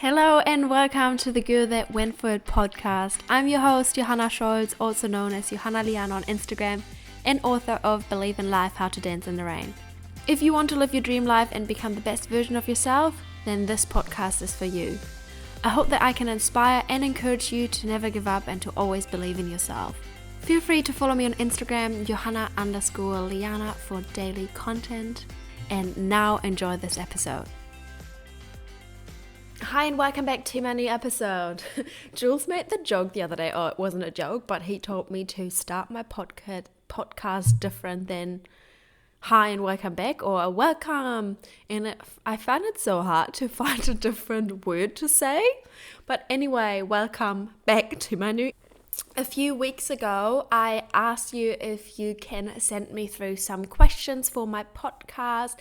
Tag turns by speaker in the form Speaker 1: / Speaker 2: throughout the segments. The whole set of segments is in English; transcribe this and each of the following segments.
Speaker 1: Hello and welcome to the Girl That Went For It podcast. I'm your host, Johanna Scholz, also known as Johanna Lian on Instagram, and author of Believe in Life, How to Dance in the Rain. If you want to live your dream life and become the best version of yourself, then this podcast is for you. I hope that I can inspire and encourage you to never give up and to always believe in yourself. Feel free to follow me on Instagram, Johanna_Liana, for daily content. And now enjoy this episode. Hi and welcome back to my new episode. Jules made the joke the other day, it wasn't a joke, but he told me to start my podcast different than hi and welcome back or welcome. And I find it so hard to find a different word to say. But anyway, welcome back to my new. A few weeks ago, I asked you if you can send me through some questions for my podcast.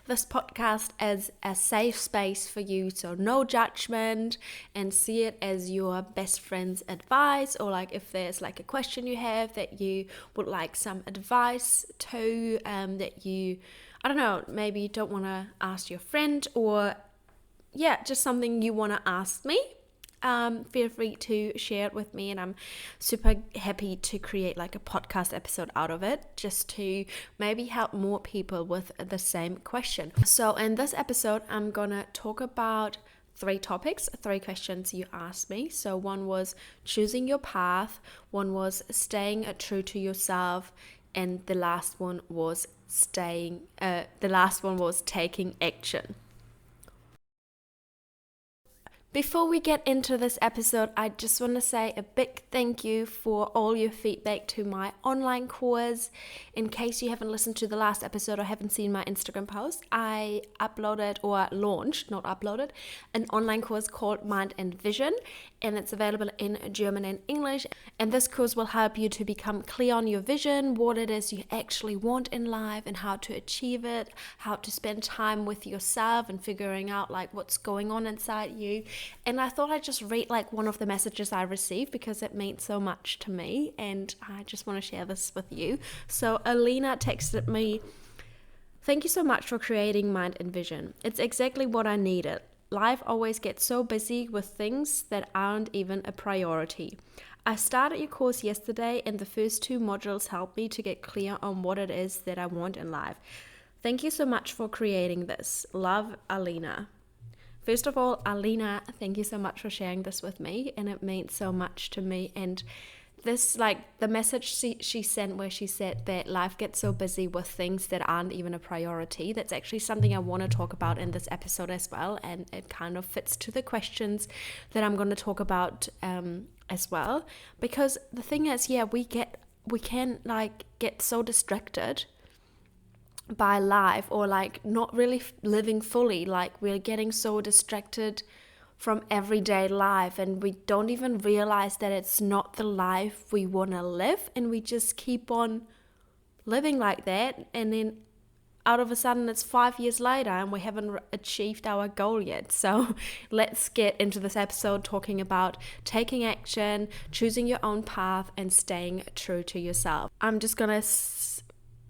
Speaker 1: This podcast is a safe space for you, so no judgment, and see it as your best friend's advice, or like if there's like a question you have that you would like some advice to, that you, I don't know, maybe you don't want to ask your friend, or just something you want to ask me. Feel free to share it with me, and I'm super happy to create like a podcast episode out of it, just to maybe help more people with the same question. So in this episode, I'm gonna talk about three questions you asked me. So one was choosing your path, one was staying true to yourself, and the last one was taking action. Before we get into this episode, I just want to say a big thank you for all your feedback to my online course. In case you haven't listened to the last episode or haven't seen my Instagram post, I launched an online course called Mind and Vision, and it's available in German and English. And this course will help you to become clear on your vision, what it is you actually want in life and how to achieve it, how to spend time with yourself and figuring out like what's going on inside you. And I thought I'd just read like one of the messages I received because it meant so much to me, and I just want to share this with you. So Alina texted me, "Thank you so much for creating Mind and Vision. It's exactly what I needed. Life always gets so busy with things that aren't even a priority. I started your course yesterday, and the first 2 modules helped me to get clear on what it is that I want in life. Thank you so much for creating this. Love, Alina." First of all, Alina, thank you so much for sharing this with me, and it means so much to me. And this, like the message she sent where she said that life gets so busy with things that aren't even a priority, that's actually something I want to talk about in this episode as well, and it kind of fits to the questions that I'm going to talk about as well. Because the thing is, we can like get so distracted by life, or like not really living fully, like we're getting so distracted from everyday life, and we don't even realize that it's not the life we want to live, and we just keep on living like that, and then out of a sudden it's 5 years later and we haven't achieved our goal yet. So let's get into this episode talking about taking action, choosing your own path, and staying true to yourself. I'm just gonna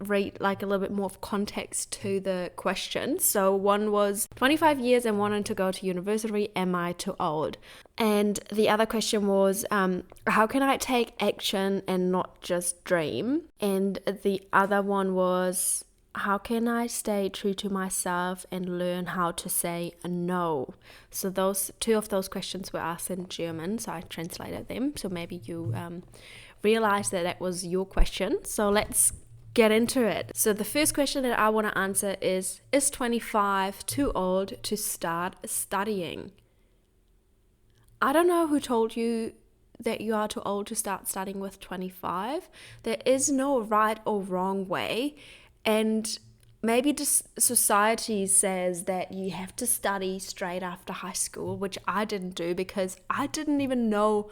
Speaker 1: read like a little bit more of context to the question. So one was 25 years and wanting to go to university, am I too old? And the other question was how can I take action and not just dream? And the other one was how can I stay true to myself and learn how to say no? So those 2 of those questions were asked in German, so I translated them, so maybe you realized that was your question. So let's get into it. So the first question that I want to answer is 25 too old to start studying? I don't know who told you that you are too old to start studying with 25. There is no right or wrong way, and maybe society says that you have to study straight after high school, which I didn't do because I didn't even know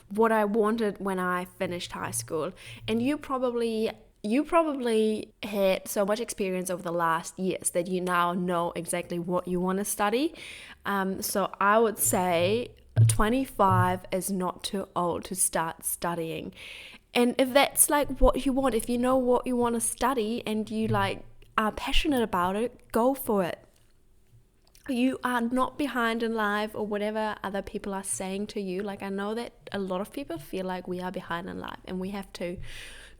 Speaker 1: what I wanted when I finished high school. And you probably had so much experience over the last years that you now know exactly what you want to study. So I would say 25 is not too old to start studying. And if that's like what you want, if you know what you want to study and you like are passionate about it, go for it. You are not behind in life or whatever other people are saying to you. Like, I know that a lot of people feel like we are behind in life and we have to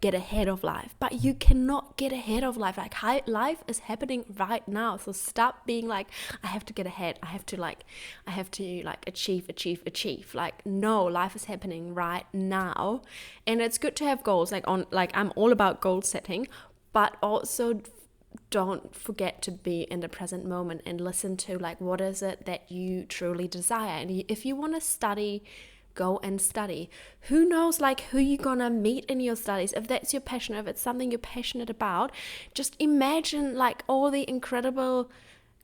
Speaker 1: get ahead of life, but you cannot get ahead of life. Like, life is happening right now, so stop being like, I have to get ahead, I have to achieve. Like, no, life is happening right now, and it's good to have goals. I'm all about goal setting, but also don't forget to be in the present moment and listen to, like, what is it that you truly desire. And if you want to study, go and study. Who knows, like, who you're gonna meet in your studies. If that's your passion, if it's something you're passionate about, just imagine, like, all the incredible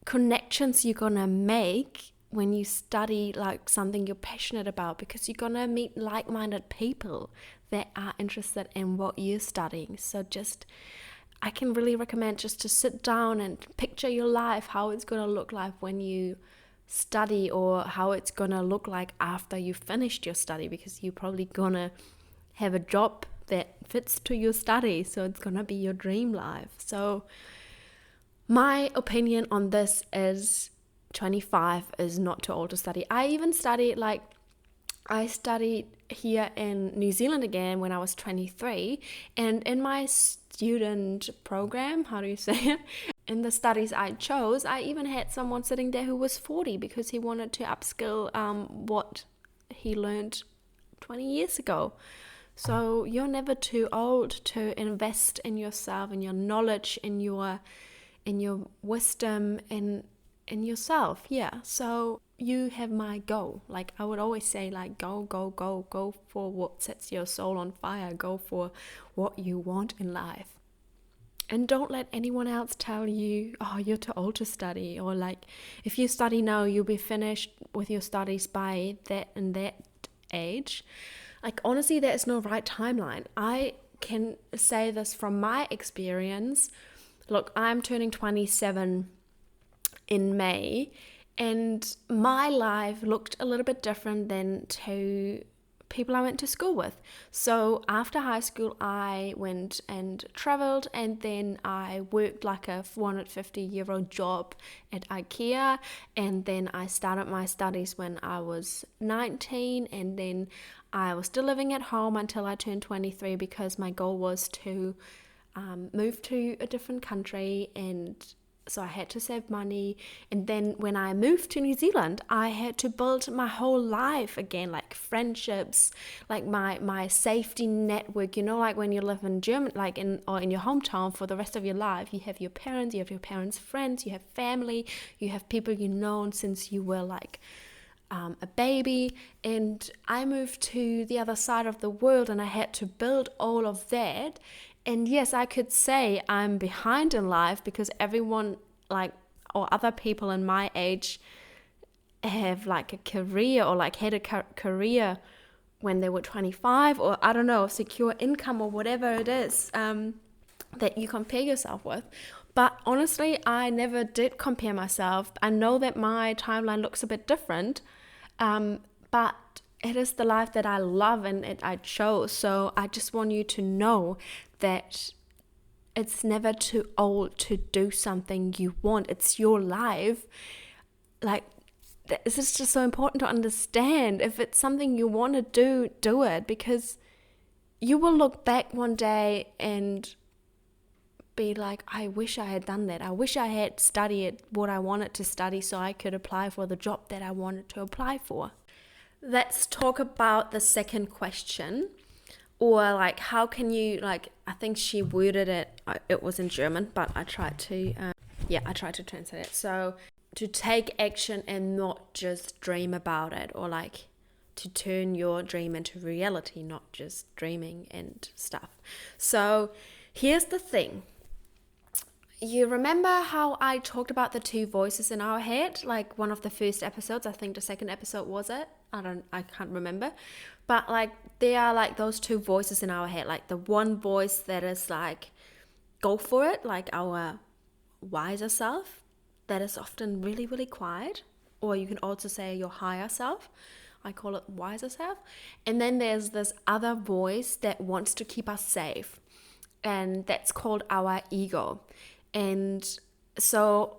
Speaker 1: connections you're gonna make when you study, like, something you're passionate about, because you're gonna meet like-minded people that are interested in what you're studying. So I can really recommend just to sit down and picture your life, how it's gonna look like when you study, or how it's gonna look like after you finished your study, because you're probably gonna have a job that fits to your study, so it's gonna be your dream life. So my opinion on this is 25 is not too old to study. I studied here in New Zealand again when I was 23, and in my student program, how do you say it? In the studies I chose, I even had someone sitting there who was 40 because he wanted to upskill what he learned 20 years ago. So you're never too old to invest in yourself, in your knowledge, in your wisdom, in yourself. Yeah. So you have my goal. Like, I would always say, like, go for what sets your soul on fire. Go for what you want in life. And don't let anyone else tell you, oh, you're too old to study, or like, if you study now, you'll be finished with your studies by that and that age. Like, honestly, there is no right timeline. I can say this from my experience. Look, I'm turning 27 in May, and my life looked a little bit different than to people I went to school with. So after high school, I went and traveled, and then I worked like a 450-euro job at IKEA, and then I started my studies when I was 19, and then I was still living at home until I turned 23, because my goal was to move to a different country, and so I had to save money. And then when I moved to New Zealand, I had to build my whole life again, like friendships, like my safety network. You know, like when you live in Germany, like in your hometown for the rest of your life, you have your parents' friends, you have family, you have people you known since you were like a baby. And I moved to the other side of the world, and I had to build all of that. And yes, I could say I'm behind in life because everyone, like, or other people in my age have like a career, or like had a career when they were 25, or I don't know, secure income, or whatever it is that you compare yourself with. But honestly, I never did compare myself. I know that my timeline looks a bit different, but it is the life that I love and I chose. So I just want you to know that it's never too old to do something you want. It's your life. Like, this is just so important to understand. If it's something you want to do, do it, because you will look back one day and be like, I wish I had done that. I wish I had studied what I wanted to study so I could apply for the job that I wanted to apply for. Let's talk about the second question. Or like, how can you, like, I think she worded it was in German, but I tried to translate it. So to take action and not just dream about it, or like to turn your dream into reality, not just dreaming and stuff. So here's the thing. You remember how I talked about the two voices in our head? Like one of the first episodes, I think the second episode was it? I can't remember. But like, there are like those two voices in our head. Like the one voice that is like, go for it, like our wiser self, that is often really, really quiet. Or you can also say your higher self. I call it wiser self. And then there's this other voice that wants to keep us safe. And that's called our ego. And so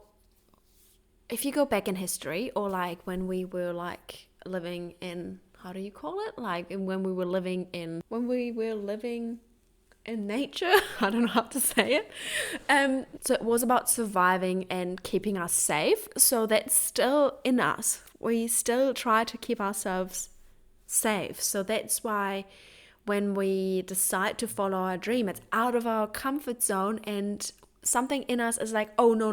Speaker 1: if you go back in history, or like when we were like living in, how do you call it? Like when we were living in nature. I don't know how to say it. So it was about surviving and keeping us safe. So that's still in us. We still try to keep ourselves safe. So that's why when we decide to follow our dream, it's out of our comfort zone, and something in us is like, oh no,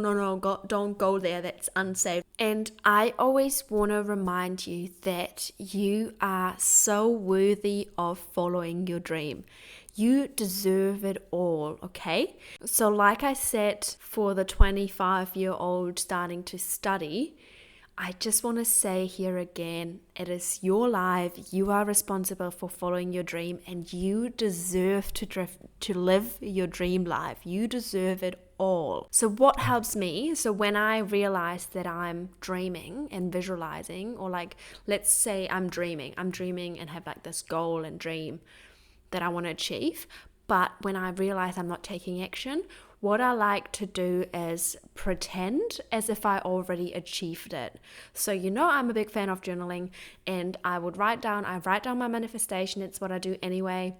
Speaker 1: don't go there, that's unsafe. And I always want to remind you that you are so worthy of following your dream. You deserve it all, okay? So like I said, for the 25-year-old starting to study, I just want to say here again, it is your life. You are responsible for following your dream, and you deserve to live your dream life. You deserve it all. So what helps me? So when I realize that I'm dreaming and visualizing, or like, let's say I'm dreaming and have like this goal and dream that I want to achieve, but when I realize I'm not taking action, what I like to do is pretend as if I already achieved it. So I'm a big fan of journaling, and I write down my manifestation. It's what I do anyway.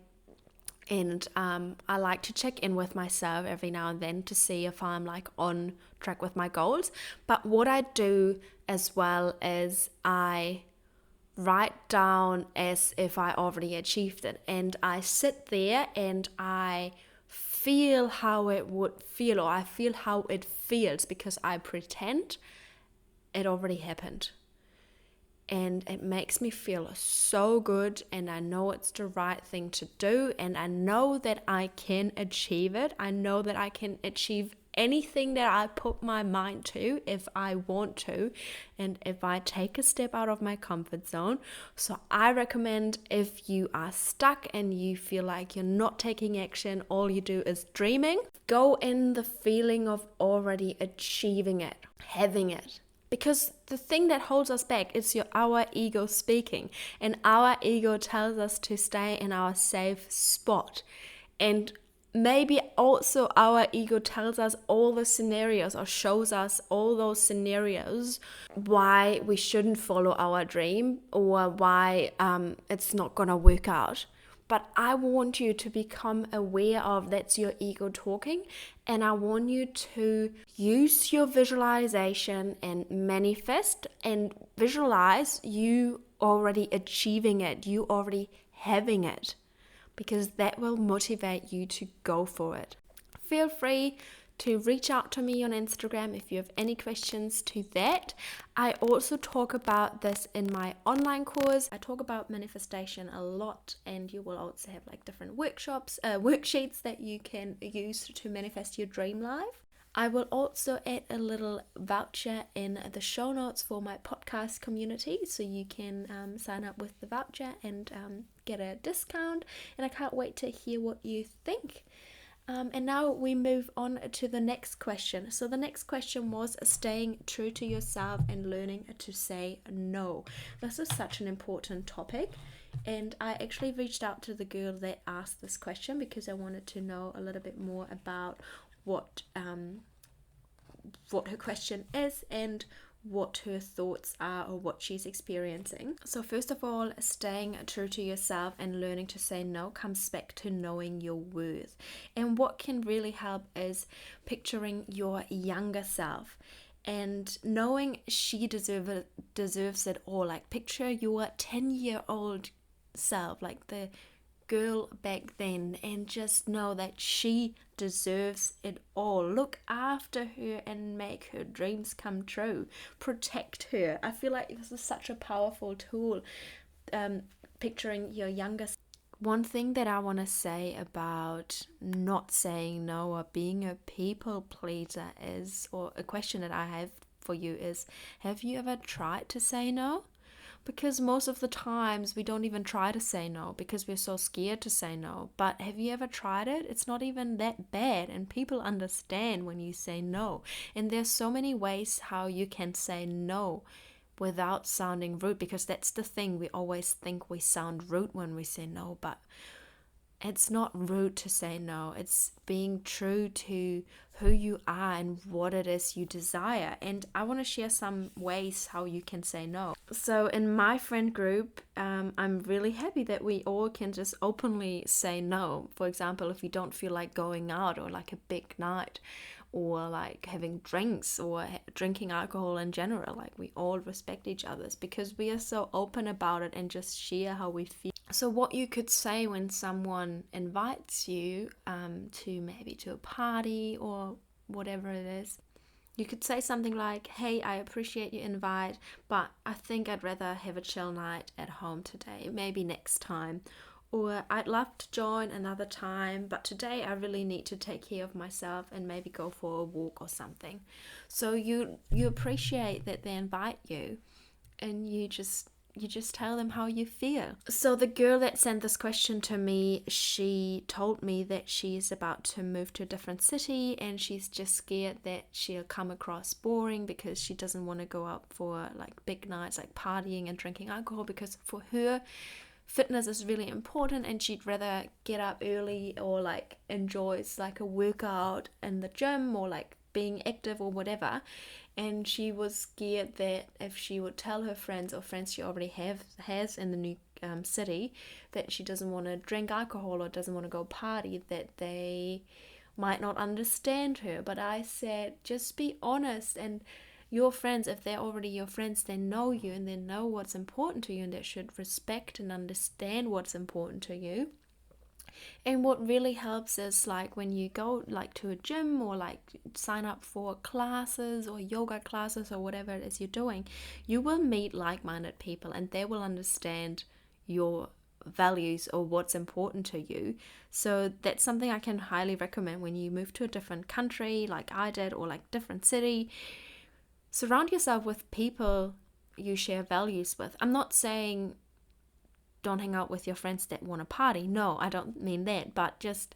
Speaker 1: And I like to check in with myself every now and then to see if I'm like on track with my goals. But what I do as well is I write down as if I already achieved it, and I sit there and I feel how it would feel, or I feel how it feels, because I pretend it already happened. And it makes me feel so good, and I know it's the right thing to do, and I know that I can achieve it. I know that I can achieve anything that I put my mind to if I want to, and if I take a step out of my comfort zone. So I recommend, if you are stuck and you feel like you're not taking action, all you do is dreaming, go in the feeling of already achieving it, having it. Because the thing that holds us back is our ego speaking, and our ego tells us to stay in our safe spot. And maybe also our ego tells us all the scenarios, or shows us all those scenarios why we shouldn't follow our dream, or why it's not gonna work out. But I want you to become aware of that's your ego talking, and I want you to use your visualization and manifest and visualize you already achieving it, you already having it, because that will motivate you to go for it. Feel free to reach out to me on Instagram if you have any questions to that. I also talk about this in my online course. I talk about manifestation a lot, and you will also have like different worksheets that you can use to manifest your dream life. I will also add a little voucher in the show notes for my podcast community, so you can sign up with the voucher and get a discount, and I can't wait to hear what you think. And now we move on to the next question. So the next question was staying true to yourself and learning to say no. This is such an important topic, and I actually reached out to the girl that asked this question because I wanted to know a little bit more about what her question is and what her thoughts are, or what she's experiencing. So first of all, staying true to yourself and learning to say no comes back to knowing your worth. And what can really help is picturing your younger self and knowing she deserves it all. Like, picture your 10-year-old self, like the girl back then, and just know that she deserves it all. Look after her and make her dreams come true. Protect her. I feel like this is such a powerful tool, picturing your younger self. One thing that I want to say about not saying no or being a people pleaser is, or a question that I have for you is, have you ever tried to say no? Because most of the times we don't even try to say no because we're so scared to say no. But have you ever tried it? It's not even that bad, and people understand when you say no. And there's so many ways how you can say no without sounding rude, because that's the thing. We always think we sound rude when we say no, but it's not rude to say no. It's being true to who you are and what it is you desire. And I want to share some ways how you can say no. So in my friend group, I'm really happy that we all can just openly say no. For example, if you don't feel like going out or like a big night, or like having drinks or drinking alcohol in general, like we all respect each other's because we are so open about it and just share how we feel. So what you could say when someone invites you to maybe to a party or whatever it is, you could say something like, hey, I appreciate your invite, but I think I'd rather have a chill night at home today, maybe next time. Or I'd love to join another time, but today I really need to take care of myself and maybe go for a walk or something. So you appreciate that they invite you, and you just tell them how you feel. So the girl that sent this question to me, she told me that she's about to move to a different city and she's just scared that she'll come across boring because she doesn't want to go out for like big nights, like partying and drinking alcohol, because for her fitness is really important and she'd rather get up early or like enjoys like a workout in the gym or like being active or whatever. And she was scared that if she would tell her friends or friends she already has in the new city that she doesn't want to drink alcohol or doesn't want to go party, that they might not understand her. But I said, just be honest, and your friends, if they're already your friends, they know you and they know what's important to you, and they should respect and understand what's important to you. And what really helps is like when you go like to a gym or like sign up for classes or yoga classes or whatever it is you're doing, you will meet like-minded people and they will understand your values or what's important to you. So that's something I can highly recommend when you move to a different country like I did, or like different city. Surround yourself with people you share values with. I'm not saying don't hang out with your friends that want to party. No, I don't mean that. But just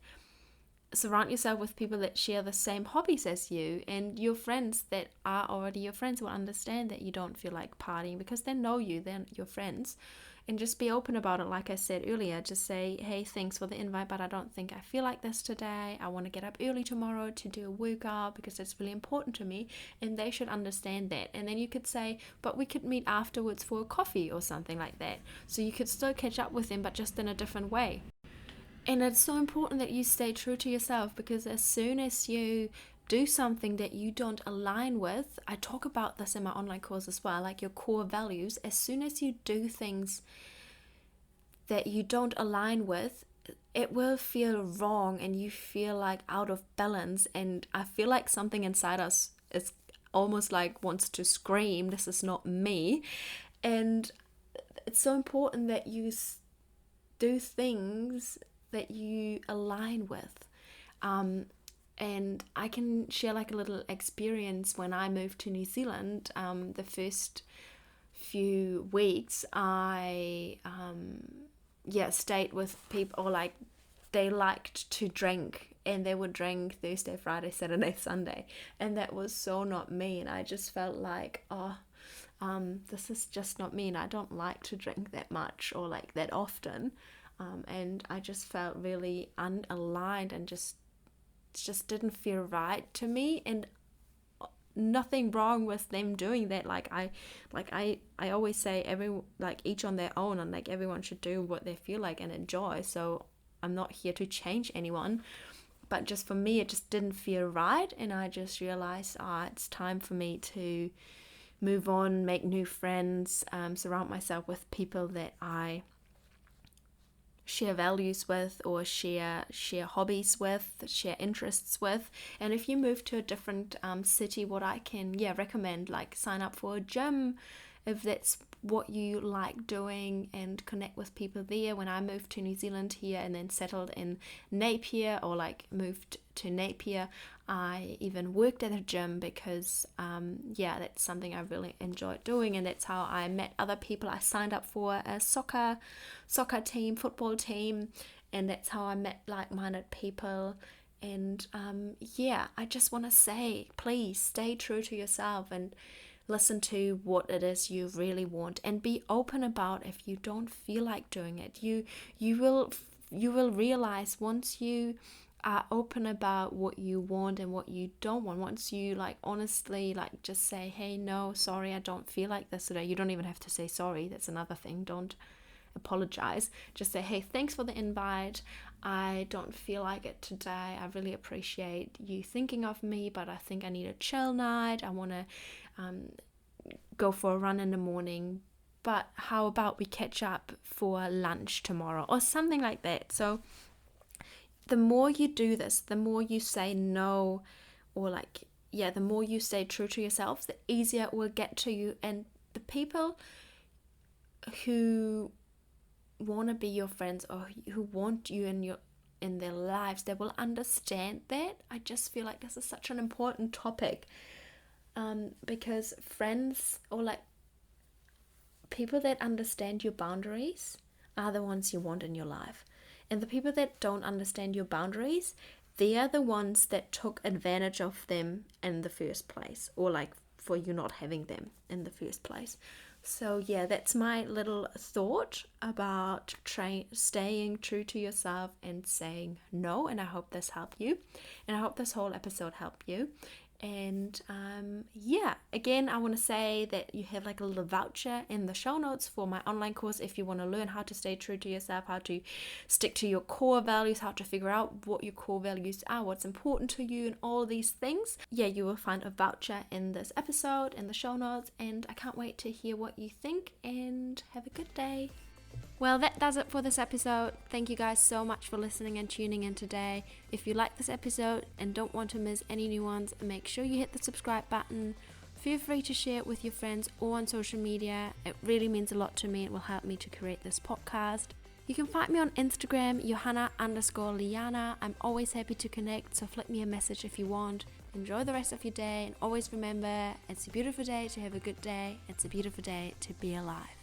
Speaker 1: surround yourself with people that share the same hobbies as you, and your friends that are already your friends will understand that you don't feel like partying because they know you, they're your friends. And just be open about it. Like I said earlier, just say, hey, thanks for the invite, but I don't think I feel like this today. I want to get up early tomorrow to do a workout because it's really important to me, and they should understand that. And then you could say, but we could meet afterwards for a coffee or something like that. So you could still catch up with them, but just in a different way. And it's so important that you stay true to yourself, because as soon as you do something that you don't align with, I talk about this in my online course as well, like your core values, as soon as you do things that you don't align with, it will feel wrong and you feel like out of balance. And I feel like something inside us is almost like wants to scream, this is not me. And it's so important that you do things that you align with. And I can share like a little experience. When I moved to New Zealand, the first few weeks I stayed with people, or like they liked to drink, and they would drink Thursday, Friday, Saturday, Sunday, and that was so not me. And I just felt like, this is just not me, and I don't like to drink that much or like that often. And I just felt really unaligned and just didn't feel right to me. And nothing wrong with them doing that. I always say, each on their own, and like everyone should do what they feel like and enjoy. So I'm not here to change anyone, but just for me it just didn't feel right, and I just realized it's time for me to move on, make new friends, surround myself with people that I share values with, or share hobbies with, share interests with. And if you move to a different city, what I can recommend, like sign up for a gym if that's what you like doing, and connect with people there. When I moved to New Zealand here and then settled in Napier, or like moved to Napier, I even worked at a gym because that's something I really enjoyed doing, and that's how I met other people. I signed up for a soccer team, football team, and that's how I met like-minded people. And I just want to say, please stay true to yourself and listen to what it is you really want, and be open about if you don't feel like doing it. You will you will realize once you are open about what you want and what you don't want, once you like honestly like just say, hey, no, sorry, I don't feel like this today. You don't even have to say sorry. That's another thing. Don't apologize. Just say, hey, thanks for the invite. I don't feel like it today. I really appreciate you thinking of me, but I think I need a chill night. I want to go for a run in the morning, but how about we catch up for lunch tomorrow or something like that. So the more you do this, the more you say no, or like, yeah, the more you stay true to yourself, the easier it will get to you. And the people who want to be your friends or who want you in their lives, they will understand that. I just feel like this is such an important topic, because friends or like people that understand your boundaries are the ones you want in your life. And the people that don't understand your boundaries, they are the ones that took advantage of them in the first place, or like for you not having them in the first place. So yeah, that's my little thought about staying true to yourself and saying no. And I hope this helped you, and I hope this whole episode helped you. And yeah, again, I want to say that you have like a little voucher in the show notes for my online course if you want to learn how to stay true to yourself, how to stick to your core values, how to figure out what your core values are, what's important to you, and all these things. Yeah, you will find a voucher in this episode in the show notes, and I can't wait to hear what you think, and have a good day. Well, that does it for this episode. Thank you guys so much for listening and tuning in today. If you like this episode and don't want to miss any new ones, make sure you hit the subscribe button. Feel free to share it with your friends or on social media. It really means a lot to me. It will help me to create this podcast. You can find me on Instagram, Johanna_Liana. I'm always happy to connect, so flick me a message if you want. Enjoy the rest of your day, and always remember, it's a beautiful day to have a good day. It's a beautiful day to be alive.